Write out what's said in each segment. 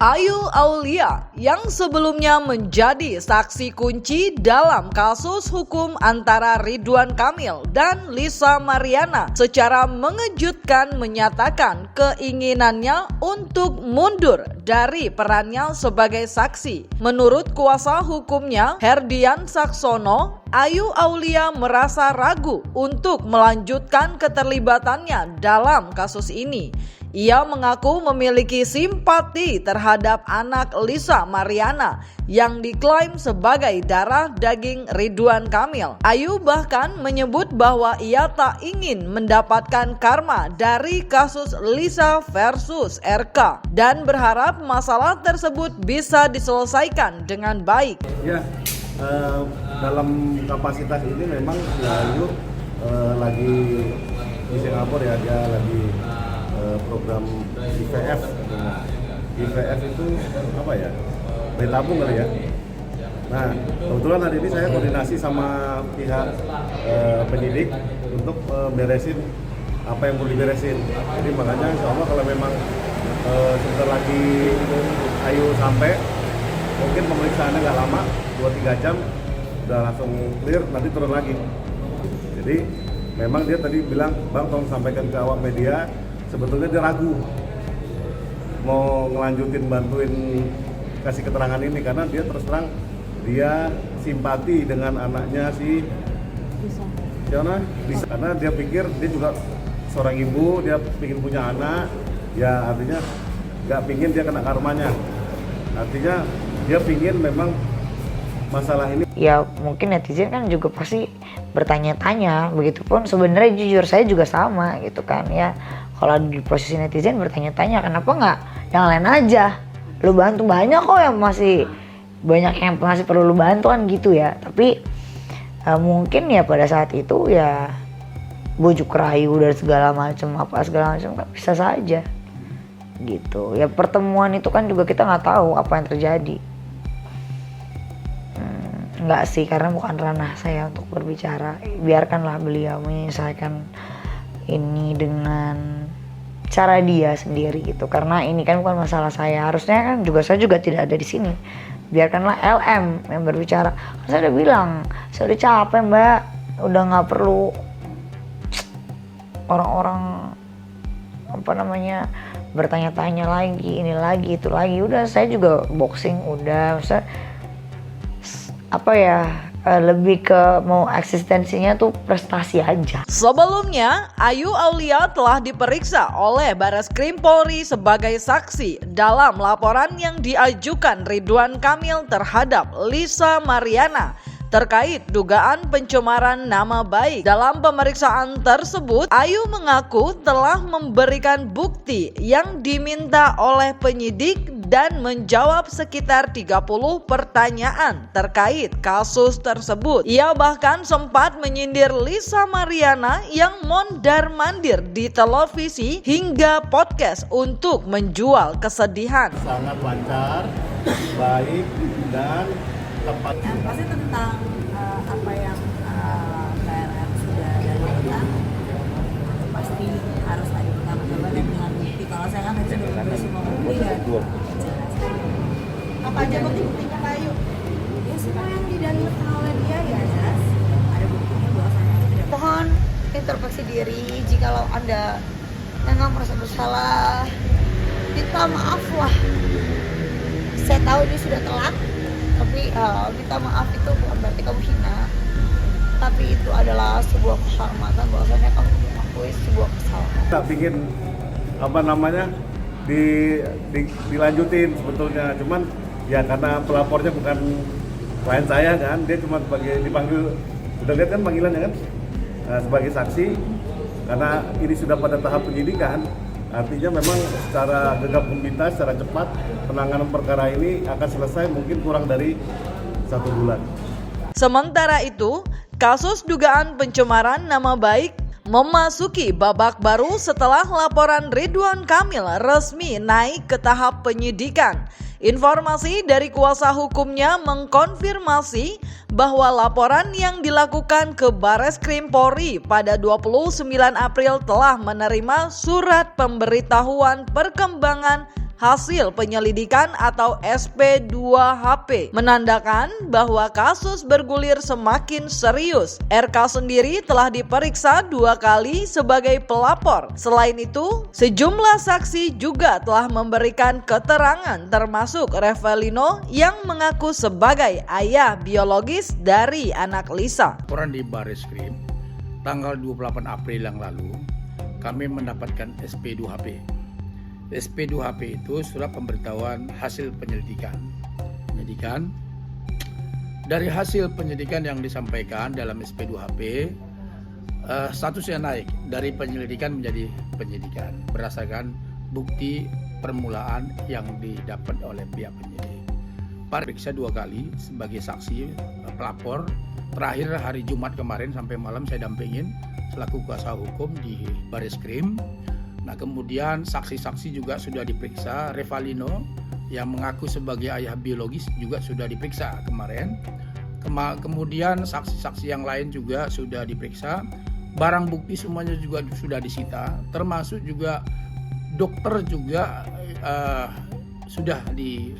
Ayu Aulia yang sebelumnya menjadi saksi kunci dalam kasus hukum antara Ridwan Kamil dan Lisa Mariana secara mengejutkan menyatakan keinginannya untuk mundur dari perannya sebagai saksi. Menurut kuasa hukumnya Herdian Saksono, Ayu Aulia merasa ragu untuk melanjutkan keterlibatannya dalam kasus ini. Ia mengaku memiliki simpati terhadap anak Lisa Mariana yang diklaim sebagai darah daging Ridwan Kamil. Ayu bahkan menyebut bahwa ia tak ingin mendapatkan karma dari kasus Lisa versus RK dan berharap masalah tersebut bisa diselesaikan dengan baik. Ya, dalam kapasitas ini memang Ayu lagi di Singapura ya, dia lagi program IVF. IVF itu apa ya? Bayi tabung kali ya. Nah, kebetulan hari ini saya koordinasi sama pihak penyidik untuk beresin apa yang perlu diberesin. Jadi makanya insya Allah kalau memang sebentar lagi Ayu sampai, mungkin pemeriksaannya nggak lama, 2-3 jam udah langsung clear, nanti turun lagi. Jadi memang dia tadi bilang, Bang tolong sampaikan ke awak media, sebetulnya dia ragu mau ngelanjutin bantuin kasih keterangan ini karena dia terus terang dia simpati dengan anaknya si Lisa, karena dia pikir dia juga seorang ibu, dia ingin punya anak, ya artinya nggak pingin dia kena karmanya, artinya dia pingin memang masalah ini. Ya mungkin netizen kan juga pasti bertanya-tanya, begitupun sebenarnya jujur saya juga sama gitu kan ya. Kalau di posisi netizen bertanya-tanya, kenapa nggak yang lain aja? Lu bantu banyak kok yang masih banyak yang masih perlu lu bantu kan gitu ya. Tapi mungkin ya pada saat itu ya bujuk rayu dan segala macam kan bisa saja gitu. Ya pertemuan itu kan juga kita nggak tahu apa yang terjadi. Enggak sih, karena bukan ranah saya untuk berbicara. Biarkanlah beliau menyelesaikan ini dengan cara dia sendiri gitu, karena ini kan bukan masalah saya. Harusnya kan saya juga tidak ada di sini. Biarkanlah LM yang berbicara. Saya udah bilang, saya udah capek mbak, udah nggak perlu orang-orang bertanya-tanya lagi, ini lagi itu lagi. Udah saya juga boxing, udah lebih ke mau eksistensinya tuh prestasi aja. Sebelumnya, Ayu Aulia telah diperiksa oleh Bareskrim Polri sebagai saksi dalam laporan yang diajukan Ridwan Kamil terhadap Lisa Mariana terkait dugaan pencemaran nama baik. Dalam pemeriksaan tersebut, Ayu mengaku telah memberikan bukti yang diminta oleh penyidik dan menjawab sekitar 30 pertanyaan terkait kasus tersebut. Ia bahkan sempat menyindir Lisa Mariana yang mondar-mandir di televisi hingga podcast untuk menjual kesedihan. Sangat lancar, baik dan tepat. Yang pasti tentang apa yang KRM sudah dalilkan, pasti harus ada pertanggungjawaban dengan bukti. Kalau saya kan hanya berdua semua bukti dan apa aja bukti-buktinya Kak Ayu? ya semua yang didalilkan oleh dia ya jelas ada buktinya bahwasanya tidak. Mohon introspeksi diri jikalau Anda memang merasa bersalah, minta maaf lah. Saya tahu ini sudah telat, tapi minta maaf itu bukan berarti kamu hina, tapi itu adalah sebuah kehormatan bahwasanya kamu mengakui sebuah kesalahan. Tak pingin dilanjutin sebetulnya, cuman ya karena pelapornya bukan klien saya kan, dia cuma dipanggil, udah lihat kan panggilannya kan, sebagai saksi, karena ini sudah pada tahap penyidikan, artinya memang secara gegap gempita, secara cepat penanganan perkara ini akan selesai mungkin kurang dari 1 bulan. Sementara itu, kasus dugaan pencemaran nama baik memasuki babak baru setelah laporan Ridwan Kamil resmi naik ke tahap penyidikan. Informasi dari kuasa hukumnya mengkonfirmasi bahwa laporan yang dilakukan ke Bareskrim Polri pada 29 April telah menerima surat pemberitahuan perkembangan hasil penyelidikan atau SP2HP, menandakan bahwa kasus bergulir semakin serius. RK sendiri telah diperiksa 2 kali sebagai pelapor. Selain itu, sejumlah saksi juga telah memberikan keterangan termasuk Revalino yang mengaku sebagai ayah biologis dari anak Lisa. Laporan di Bareskrim tanggal 28 April yang lalu kami mendapatkan SP2HP. SP2HP itu surat pemberitahuan hasil penyelidikan. Dari hasil penyelidikan yang disampaikan dalam SP2HP, statusnya naik dari penyelidikan menjadi penyidikan berdasarkan bukti permulaan yang didapat oleh pihak penyidik. Periksa 2 kali sebagai saksi pelapor. Terakhir hari Jumat kemarin sampai malam saya dampingin selaku kuasa hukum di Bareskrim. Nah, kemudian saksi-saksi juga sudah diperiksa. Revalino yang mengaku sebagai ayah biologis juga sudah diperiksa kemarin. Kemudian saksi-saksi yang lain juga sudah diperiksa. Barang bukti semuanya juga sudah disita, termasuk juga dokter juga sudah di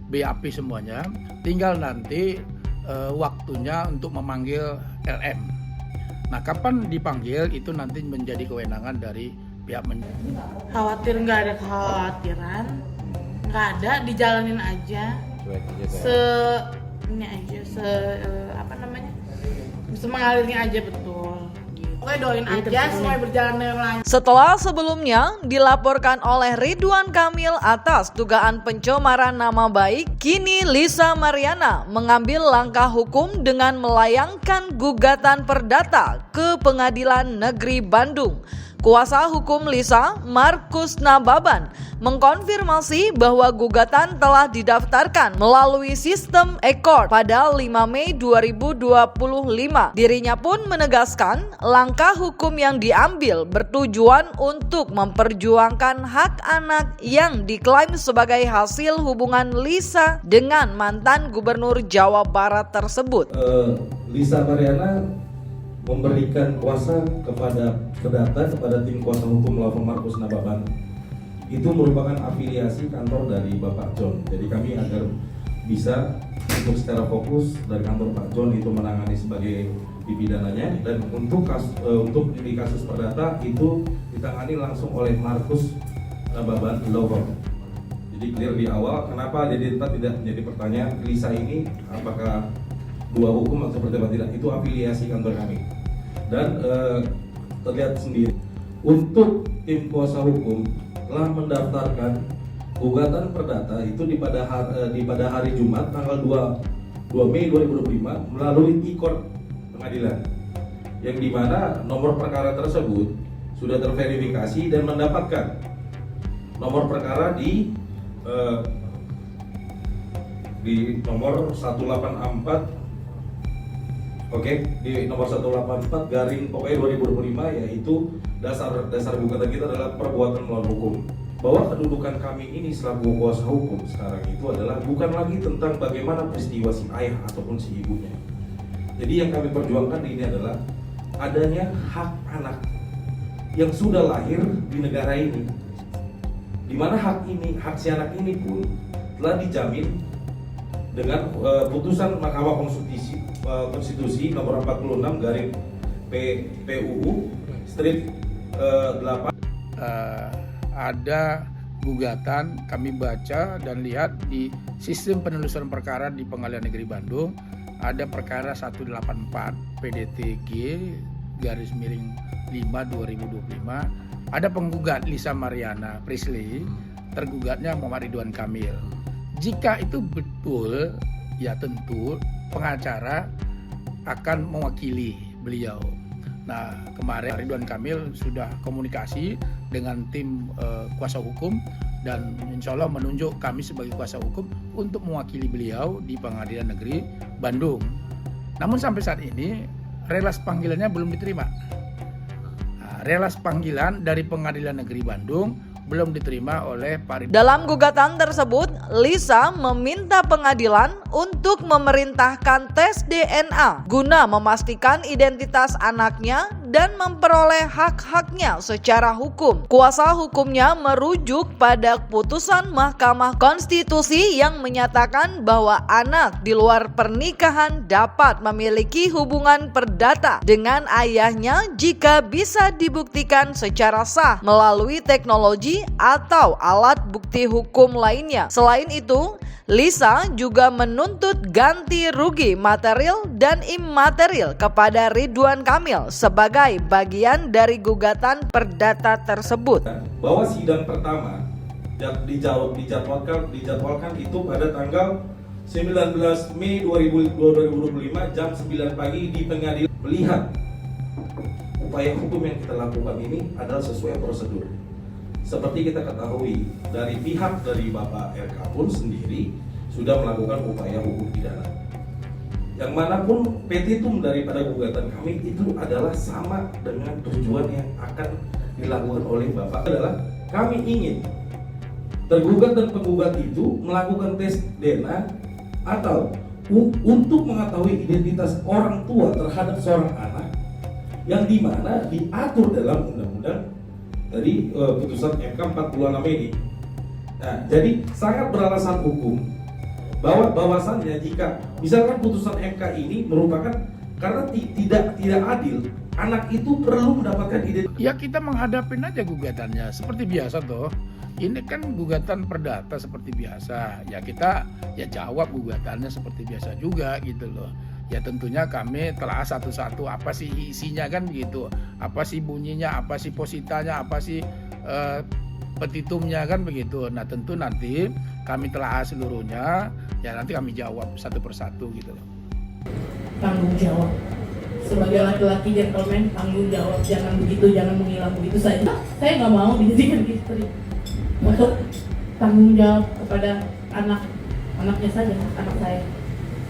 BAP semuanya. Tinggal nanti waktunya untuk memanggil LM. Nah, kapan dipanggil itu nanti menjadi kewenangan dari pihak penyidik. Khawatir nggak ada kekhawatiran, nggak ada, dijalanin aja. Mengalirnya aja betul. Oke, doain aja semuanya berjalan dengan lancar. Setelah sebelumnya dilaporkan oleh Ridwan Kamil atas dugaan pencemaran nama baik, kini Lisa Mariana mengambil langkah hukum dengan melayangkan gugatan perdata ke Pengadilan Negeri Bandung. Kuasa hukum Lisa, Markus Nababan, mengkonfirmasi bahwa gugatan telah didaftarkan melalui sistem e-court pada 5 Mei 2025. Dirinya pun menegaskan langkah hukum yang diambil bertujuan untuk memperjuangkan hak anak yang diklaim sebagai hasil hubungan Lisa dengan mantan Gubernur Jawa Barat tersebut. Lisa Mariana memberikan kuasa kepada perdata kepada tim kuasa hukum law firm Markus Nababan. Itu merupakan afiliasi kantor dari Bapak John. Jadi kami agar bisa untuk secara fokus dari kantor Pak John itu menangani sebagai pipidananya, dan untuk di kasus perdata itu ditangani langsung oleh Markus Nababan law firm. Jadi clear di awal kenapa jadi tidak menjadi pertanyaan Lisa ini apakah dua hukum atau seperti apa, tidak, itu afiliasi kantor kami. Dan terlihat sendiri untuk tim kuasa hukum telah mendaftarkan gugatan perdata itu pada hari Jumat tanggal 2 Mei 2025 melalui e-court pengadilan, yang dimana nomor perkara tersebut sudah terverifikasi dan mendapatkan nomor perkara di nomor 184. Di nomor 184 garing pokoknya 2025, yaitu dasar gugatan kita adalah perbuatan melawan hukum. Bahwa kedudukan kami ini selaku kuasa hukum sekarang itu adalah bukan lagi tentang bagaimana peristiwa si ayah ataupun si ibunya. Jadi yang kami perjuangkan ini adalah adanya hak anak yang sudah lahir di negara ini, di mana hak si anak ini pun telah dijamin dengan putusan Mahkamah Konstitusi nomor 46 garing PUU strip 8. Ada gugatan, kami baca dan lihat di sistem penelusuran perkara di Pengadilan Negeri Bandung, ada perkara 184 PDTG garis miring 5 2025. Ada penggugat Lisa Mariana Prisley, tergugatnya Muhammad Ridwan Kamil. Jika itu betul, ya tentu pengacara akan mewakili beliau. Nah, kemarin Ridwan Kamil sudah komunikasi dengan tim kuasa hukum dan insya Allah menunjuk kami sebagai kuasa hukum untuk mewakili beliau di Pengadilan Negeri Bandung. Namun sampai saat ini relas panggilannya belum diterima. Nah, relas panggilan dari Pengadilan Negeri Bandung belum diterima oleh Pak Ridwan. Dalam gugatan tersebut, Lisa meminta pengadilan untuk memerintahkan tes DNA guna memastikan identitas anaknya dan memperoleh hak-haknya secara hukum. Kuasa hukumnya merujuk pada putusan Mahkamah Konstitusi yang menyatakan bahwa anak di luar pernikahan dapat memiliki hubungan perdata dengan ayahnya jika bisa dibuktikan secara sah melalui teknologi atau alat bukti hukum lainnya. Selain itu, Lisa juga menuntut ganti rugi material dan imaterial kepada Ridwan Kamil sebagai bagian dari gugatan perdata tersebut. Bahwa sidang pertama dijadwalkan itu pada tanggal 19 Mei 2025 jam 9 pagi di pengadilan. Melihat upaya hukum yang kita lakukan ini adalah sesuai prosedur. Seperti kita ketahui dari pihak dari Bapak RK pun sendiri sudah melakukan upaya hukum pidana. Yang manapun petitum daripada gugatan kami itu adalah sama dengan tujuan yang akan dilakukan oleh Bapak, adalah kami ingin tergugat dan penggugat itu melakukan tes DNA atau untuk mengetahui identitas orang tua terhadap seorang anak yang dimana diatur dalam undang-undang dari putusan MK 46 ini. Nah, jadi sangat beralasan hukum bahwasannya jika misalkan putusan MK ini merupakan karena tidak adil, anak itu perlu mendapatkan identitas. Ya kita menghadapin aja gugatannya seperti biasa toh. Ini kan gugatan perdata seperti biasa. Ya kita jawab gugatannya seperti biasa juga gitu loh. Ya tentunya kami telah satu-satu apa sih isinya kan begitu. Apa sih bunyinya, apa sih positanya, apa sih petitumnya kan begitu. Nah tentu nanti kami telah seluruhnya, ya nanti kami jawab satu persatu gitu loh. Tanggung jawab. Sebagai laki-laki gentleman, tanggung jawab. Jangan begitu, jangan menghilang begitu saja. Saya nggak mau dijadikan istri. Untuk tanggung jawab kepada anaknya saja, anak saya,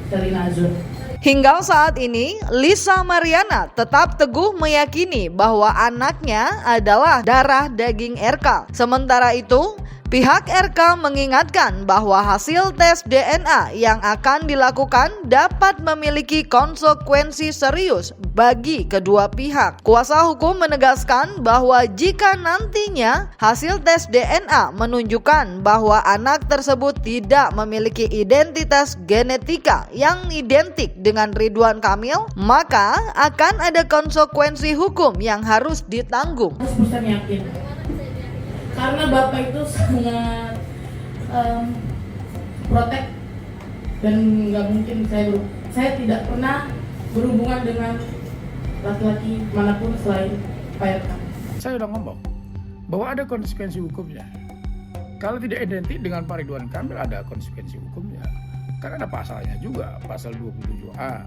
Selina Azur. Hingga saat ini, Lisa Mariana tetap teguh meyakini bahwa anaknya adalah darah daging RK. Sementara itu, pihak RK mengingatkan bahwa hasil tes DNA yang akan dilakukan dapat memiliki konsekuensi serius bagi kedua pihak. Kuasa hukum menegaskan bahwa jika nantinya hasil tes DNA menunjukkan bahwa anak tersebut tidak memiliki identitas genetika yang identik dengan Ridwan Kamil, maka akan ada konsekuensi hukum yang harus ditanggung. 100% yakin. Karena Bapak itu sangat protek dan nggak mungkin saya tidak pernah berhubungan dengan laki-laki manapun selain Pak RK. Saya udah ngomong bahwa ada konsekuensi hukumnya. Kalau tidak identik dengan Pak Ridwan Kamil ada konsekuensi hukumnya. Karena ada pasalnya juga, pasal 27A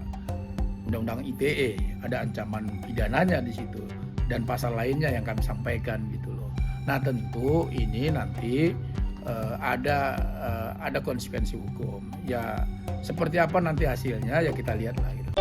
Undang-Undang ITE, ada ancaman pidananya di situ dan pasal lainnya yang kami sampaikan gitu loh. Nah tentu ini nanti ada konsekuensi hukum. Ya seperti apa nanti hasilnya ya kita lihat lah gitu.